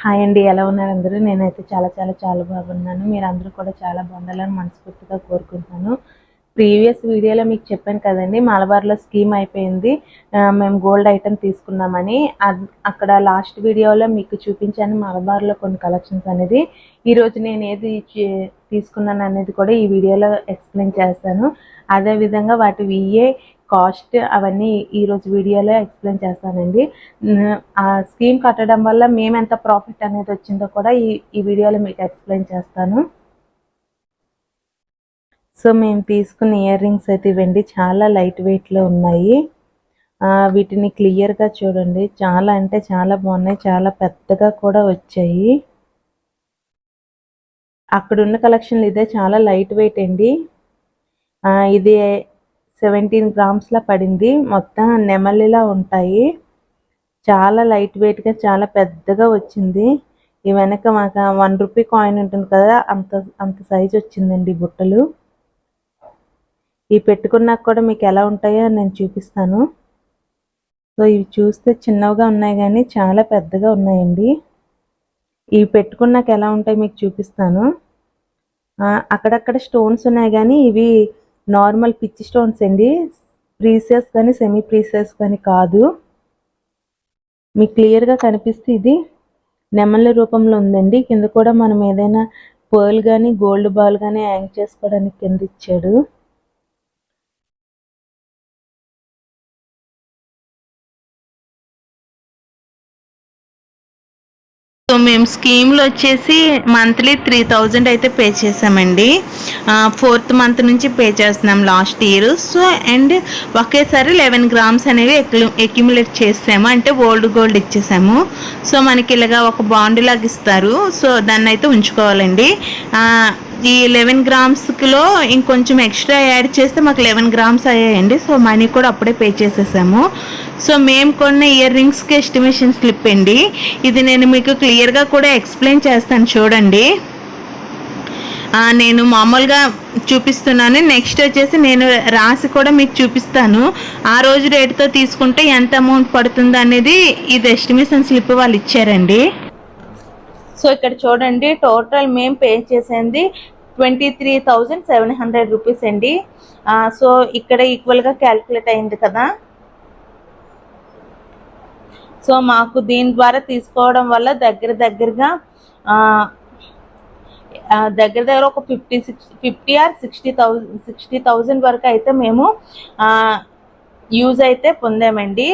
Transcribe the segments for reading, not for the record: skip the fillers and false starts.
Hi అండి, ఎలా ఉన్నారు అందరూ? నేనైతే చాలా బాగున్నాను. మీరందరూ కూడా చాలా బాగుండాలని మనస్ఫూర్తిగా కోరుకుంటున్నాను. ప్రీవియస్ వీడియోలో మీకు చెప్పాను కదండి, మలబార్లో స్కీమ్ అయిపోయింది. మేము గోల్డ్ ఐటమ్ తీసుకున్నామని. అక్కడ లాస్ట్ వీడియోలో మీకు చూపించాను మలబార్లో కొన్ని కలెక్షన్స్ అనేది. ఈరోజు నేను ఏది తీసుకున్నాను అనేది కూడా ఈ వీడియోలో ఎక్స్ప్లెయిన్ చేస్తాను. అదేవిధంగా వాటి విఏ కాస్ట్ అవన్నీ ఈరోజు వీడియోలో ఎక్స్ప్లెయిన్ చేస్తానండి. ఆ స్కీమ్ కట్టడం వల్ల మేము ఎంత ప్రాఫిట్ అనేది వచ్చిందో కూడా ఈ వీడియోలో మీకు ఎక్స్ప్లెయిన్ చేస్తాను. సో మేము తీసుకున్న ఇయర్ రింగ్స్ అయితే ఇవ్వండి, చాలా లైట్ వెయిట్లో ఉన్నాయి. వీటిని క్లియర్గా చూడండి, చాలా అంటే చాలా బాగున్నాయి, చాలా పెద్దగా కూడా వచ్చాయి. అక్కడున్న కలెక్షన్లు ఇదే చాలా లైట్ వెయిట్ అండి. ఇది 17 గ్రామ్స్లా పడింది. మొత్తం నెమలిలా ఉంటాయి, చాలా లైట్ వెయిట్గా చాలా పెద్దగా వచ్చింది. ఈ వెనక మాకు 1 రూపీ కాయిన్ ఉంటుంది కదా, అంత సైజ్ వచ్చిందండి బుట్టలు. ఇవి పెట్టుకున్నాక కూడా మీకు ఎలా ఉంటాయో నేను చూపిస్తాను. సో ఇవి చూస్తే చిన్నవిగా ఉన్నాయి కానీ చాలా పెద్దగా ఉన్నాయండి. ఇవి పెట్టుకున్నాక ఎలా ఉంటాయి మీకు చూపిస్తాను. అక్కడక్కడ స్టోన్స్ ఉన్నాయి కానీ ఇవి నార్మల్ పిచ్చి స్టోన్స్ అండి, ప్రీసియస్ కానీ సెమీ ప్రీసియస్ కానీ కాదు. మీకు క్లియర్గా కనిపిస్తే ఇది నెమళ్ళ రూపంలో ఉందండి. కింద కూడా మనం ఏదైనా పర్ల్ కానీ గోల్డ్ బాల్ కానీ హ్యాంగ్ చేసుకోవడానికి కింద ఇచ్చాడు. సో మేము స్కీమ్లో వచ్చేసి మంత్లీ 3000 అయితే పే చేసామండి. 4th మంత్ నుంచి పే చేస్తున్నాం లాస్ట్ ఇయర్. సో అండ్ ఒకేసారి 11 గ్రామ్స్ అనేవి అక్యుములేట్ చేసాము, అంటే గోల్డ్ ఇచ్చేసాము. సో మనకి ఇలాగా ఒక బాండ్ లాగా ఇస్తారు, సో దాన్ని అయితే ఉంచుకోవాలండి. ఈ 11 గ్రామ్స్లో ఇంకొంచెం ఎక్స్ట్రా యాడ్ చేస్తే మాకు 11 గ్రామ్స్ అయ్యాయండి. సో మనీ కూడా అప్పుడే పే చేసేసాము. సో మేము కొన్న ఇయర్ రింగ్స్కి ఎస్టిమేషన్ స్లిప్ అండి. ఇది నేను మీకు క్లియర్గా కూడా ఎక్స్ప్లెయిన్ చేస్తాను చూడండి. నేను మామూలుగా చూపిస్తున్నాను, నెక్స్ట్ వచ్చేసి నేను రాసి కూడా మీకు చూపిస్తాను. ఆ రోజు రేటుతో తీసుకుంటే ఎంత అమౌంట్ పడుతుందో అనేది ఇది ఎస్టిమేషన్ స్లిప్ వాళ్ళు ఇచ్చారండి. సో ఇక్కడ చూడండి, టోటల్ మేము పే చేసింది 23,700 రూపీస్ అండి. సో ఇక్కడ ఈక్వల్గా క్యాలిక్యులేట్ అయింది కదా. సో మాకు దీని ద్వారా తీసుకోవడం వల్ల దగ్గరగా ఒక 50 ఆర్ 60,000 వరకు అయితే మేము యూజ్ అయితే పొందామండి.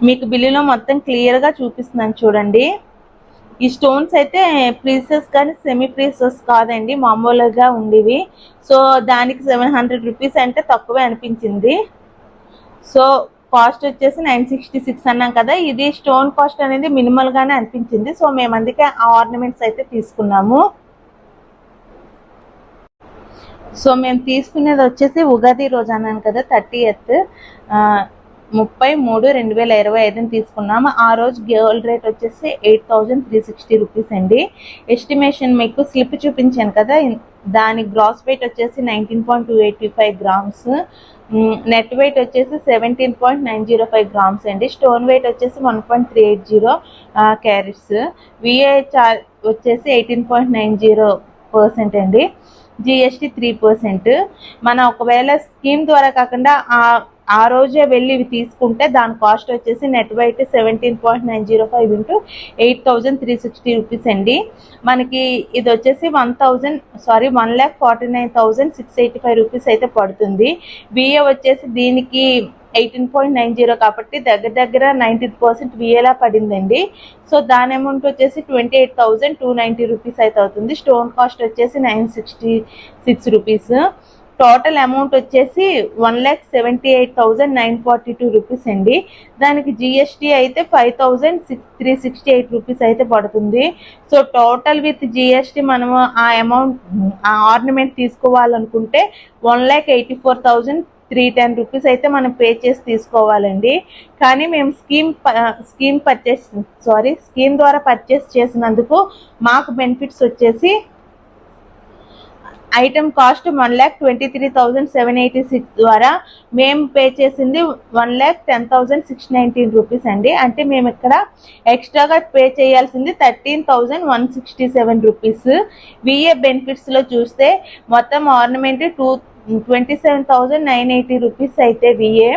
మీకు బిల్లులో మొత్తం క్లియర్గా చూపిస్తున్నాను చూడండి. ఈ స్టోన్స్ అయితే ప్రీసియస్ కానీ సెమీ ప్రీసియస్ కాదండి, మామూలుగా ఉండేవి. సో దానికి 700 రూపీస్ అంటే తక్కువే అనిపించింది. సో కాస్ట్ వచ్చేసి 966 అన్నాం కదా, ఇది స్టోన్ కాస్ట్ అనేది మినిమల్గానే అనిపించింది. సో మేము అందుకే ఆ ఆర్నమెంట్స్ అయితే తీసుకున్నాము. సో మేము తీసుకునేది వచ్చేసి ఉగాది రోజు అన్నాను కదా, 30th 30/3/2025 తీసుకున్నాము. ఆ రోజు గోల్డ్ రేట్ వచ్చేసి 8,360 రూపీస్ అండి. ఎస్టిమేషన్ మీకు స్లిప్ చూపించాను కదా, దాని గ్రాస్ వెయిట్ వచ్చేసి 19.285 గ్రామ్స్, నెట్ వెయిట్ వచ్చేసి 17.905 గ్రామ్స్ అండి. స్టోన్ వెయిట్ వచ్చేసి 1.380 క్యారెట్స్. విఏ వచ్చేసి 18.90% అండి. జిఎస్టీ 3%. మనం ఒకవేళ స్కీమ్ ద్వారా కాకుండా ఆ రోజే వెళ్ళి ఇవి తీసుకుంటే దాని కాస్ట్ వచ్చేసి నెట్ వెయిట్ 17.905 ఇంటూ 8,360 రూపీస్ అండి. మనకి ఇది వచ్చేసి 1,49,685 రూపీస్ అయితే పడుతుంది. బిఏ వచ్చేసి దీనికి 18.90 కాబట్టి దగ్గర 19% విఏలా పడిందండి. సో దాని అమౌంట్ వచ్చేసి 28,290 రూపీస్ అయితే అవుతుంది. స్టోన్ కాస్ట్ వచ్చేసి 966 రూపీస్. టోటల్ అమౌంట్ వచ్చేసి 1,78,942 రూపీస్ అండి. దానికి జిఎస్టీ అయితే 5,368 రూపీస్ అయితే పడుతుంది. సో టోటల్ విత్ జిఎస్టీ మనము ఆ అమౌంట్ ఆ ఆర్నమెంట్ తీసుకోవాలనుకుంటే 1,84,310 రూపీస్ అయితే మనం పే చేసి తీసుకోవాలండి. కానీ మేము స్కీమ్ ద్వారా పర్చేస్ చేసినందుకు మాకు బెనిఫిట్స్ వచ్చేసి ఐటమ్ కాస్ట్ 1,23,786 ద్వారా మేము పే చేసింది 1,10,619 రూపీస్ అండి. అంటే మేము ఇక్కడ ఎక్స్ట్రాగా పే చేయాల్సింది 13,167 రూపీస్. విఏ బెనిఫిట్స్లో చూస్తే మొత్తం ఆర్నమెంట్ 27,980 రూపీస్ అయితే విఏ.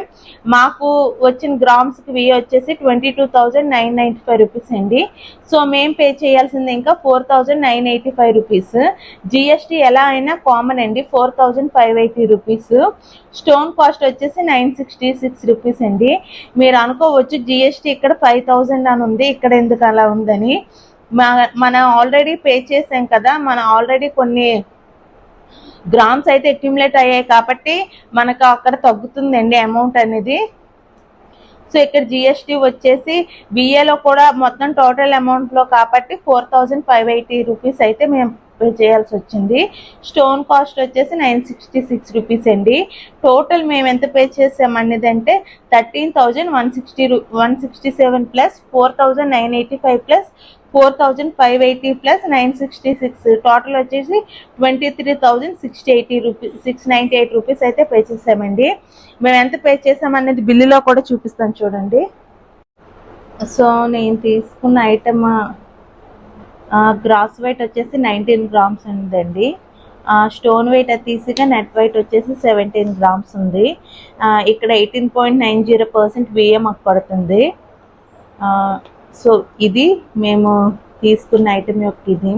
మాకు వచ్చిన గ్రామ్స్కి విఏ వచ్చేసి 22,995 రూపీస్ అండి. సో మేము పే చేయాల్సింది ఇంకా 4,985 రూపీస్. జిఎస్టీ ఎలా అయినా కామన్ అండి, 4,580 రూపీస్. స్టోన్ కాస్ట్ వచ్చేసి 966 రూపీస్ అండి. మీరు అనుకోవచ్చు జిఎస్టీ ఇక్కడ 5,000 అని ఉంది, ఇక్కడ ఎందుకు అలా ఉందని. మనం ఆల్రెడీ పే చేసాం కదా, మనం ఆల్రెడీ కొన్ని గ్రామ్స్ అయితే అక్యుములేట్ అయ్యాయి కాబట్టి మనకు అక్కడ తగ్గుతుందండి అమౌంట్ అనేది. సో ఇక్కడ జిఎస్టీ వచ్చేసి విఏలో కూడా మొత్తం టోటల్ అమౌంట్లో కాబట్టి 4,580 రూపీస్ అయితే మేము పే చేయాల్సి వచ్చింది. స్టోన్ కాస్ట్ వచ్చేసి 966 రూపీస్ అండి. టోటల్ మేము ఎంత పే చేసామనేది అంటే 13,167 ప్లస్ 4,985 ప్లస్ 4,580 ప్లస్ 966 టోటల్ వచ్చేసి 23,698 రూపీస్ అయితే పే చేసామండి. మేము ఎంత పే చేసామనేది బిల్లులో కూడా చూపిస్తాను చూడండి. సో నేను తీసుకున్న ఐటమ్ గ్రాస్ వెయిట్ వచ్చేసి 19 గ్రామ్స్ ఉందండి. స్టోన్ వెయిట్ అది తీసిగా నెట్ వెయిట్ వచ్చేసి 17 గ్రామ్స్ ఉంది. ఇక్కడ 18.90% విఏ మాకు పడుతుంది. సో ఇది మేము తీసుకున్న ఐటమ్ యొక్క ఇది.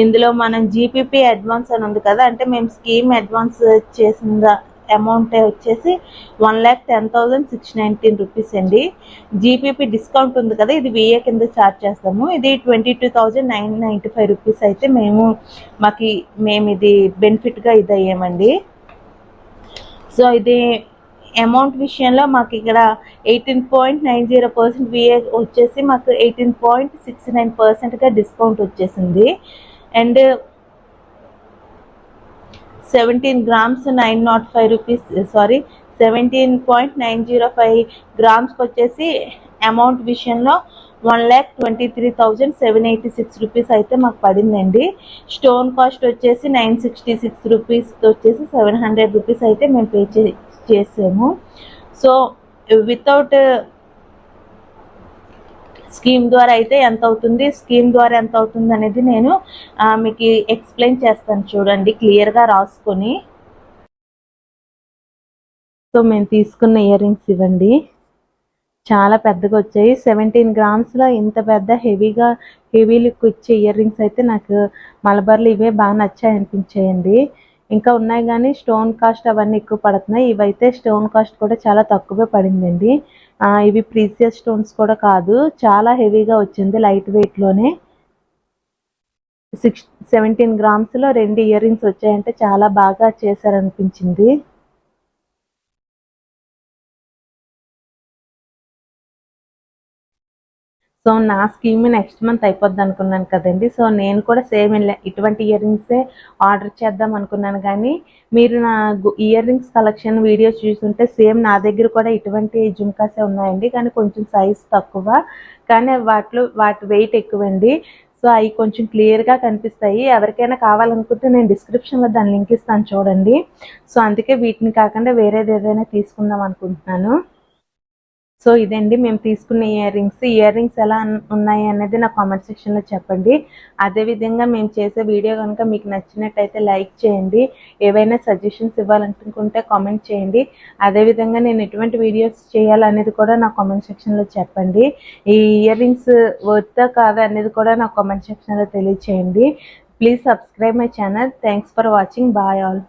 ఇందులో మనం జీపీపీ అడ్వాన్స్ అని ఉంది కదా, అంటే మేము స్కీమ్ అడ్వాన్స్ చేసిన అమౌంట్ వచ్చేసి 1,10,619 రూపీస్ అండి. జీపీపీ డిస్కౌంట్ ఉంది కదా, ఇది విఏ కింద ఛార్జ్ చేస్తాము. ఇది 22,995 రూపీస్ అయితే మేము ఇది బెనిఫిట్గా ఇది అయ్యామండి. సో ఇది అమౌంట్ విషయంలో మాకు ఇక్కడ 18.90% విఏ వచ్చేసి మాకు 18.69%గా డిస్కౌంట్ వచ్చేసింది. అండ్ 17 గ్రామ్స్ 905 రూపీస్ 17.905 గ్రామ్స్కి వచ్చేసి అమౌంట్ విషయంలో 1,23,786 రూపీస్ అయితే మాకు పడిందండి. స్టోన్ కాస్ట్ వచ్చేసి 966 రూపీస్ వచ్చేసి 700 రూపీస్ అయితే మేము పే చేసాము. సో వితౌట్ స్కీమ్ ద్వారా అయితే ఎంత అవుతుంది, స్కీమ్ ద్వారా ఎంత అవుతుంది అనేది నేను మీకు ఎక్స్ప్లెయిన్ చేస్తాను చూడండి క్లియర్గా రాసుకొని. సో మేము తీసుకున్న ఇయర్ రింగ్స్ ఇవ్వండి, చాలా పెద్దగా వచ్చాయి. 17 గ్రామ్స్లో ఇంత పెద్ద హెవీ లుక్ ఇచ్చే ఇయర్ రింగ్స్ అయితే నాకు మలబార్లు ఇవే బాగా నచ్చాయి అనిపించాయండి. ఇంకా ఉన్నాయి కానీ స్టోన్ కాస్ట్ అవన్నీ ఎక్కువ పడుతున్నాయి. ఇవైతే స్టోన్ కాస్ట్ కూడా చాలా తక్కువే పడిందండి. ఇవి ప్రీసియస్ స్టోన్స్ కూడా కాదు, చాలా హెవీగా వచ్చింది, లైట్ వెయిట్లోనే. 17 గ్రామ్స్లో 2 ఇయర్ రింగ్స్ వచ్చాయంటే చాలా బాగా చేశారనిపించింది. సో నా స్కీమ్ నెక్స్ట్ మంత్ అయిపోద్ది అనుకున్నాను కదండి. సో నేను కూడా సేమ్ ఇటువంటి ఇయర్ రింగ్సే ఆర్డర్ చేద్దాం అనుకున్నాను. కానీ మీరు నా ఇయర్ రింగ్స్ కలెక్షన్ వీడియోస్ చూస్తుంటే సేమ్ నా దగ్గర కూడా ఇటువంటి జుమ్కాసే ఉన్నాయండి, కానీ కొంచెం సైజ్ తక్కువ, కానీ వాటి వెయిట్ ఎక్కువండి. సో అవి కొంచెం క్లియర్గా కనిపిస్తాయి. ఎవరికైనా కావాలనుకుంటే నేను డిస్క్రిప్షన్లో దాని లింక్ ఇస్తాను చూడండి. సో అందుకే వీటిని కాకుండా వేరేది ఏదైనా తీసుకుందాం అనుకుంటున్నాను. సో ఇదండి మేము తీసుకున్న ఇయర్ రింగ్స్ ఎలా ఉన్నాయి అనేది నా కామెంట్ సెక్షన్లో చెప్పండి. అదేవిధంగా మేము చేసే వీడియో కనుక మీకు నచ్చినట్టయితే లైక్ చేయండి. ఏవైనా సజెషన్స్ ఇవ్వాలనుకుంటే కామెంట్ చేయండి. అదేవిధంగా నేను ఎటువంటి వీడియోస్ చేయాలనేది కూడా నా కామెంట్ సెక్షన్లో చెప్పండి. ఈ ఇయర్ రింగ్స్ వర్తా కాదా అనేది కూడా నా కామెంట్ సెక్షన్లో తెలియచేయండి. Please subscribe my channel. Thanks for watching. Bye all.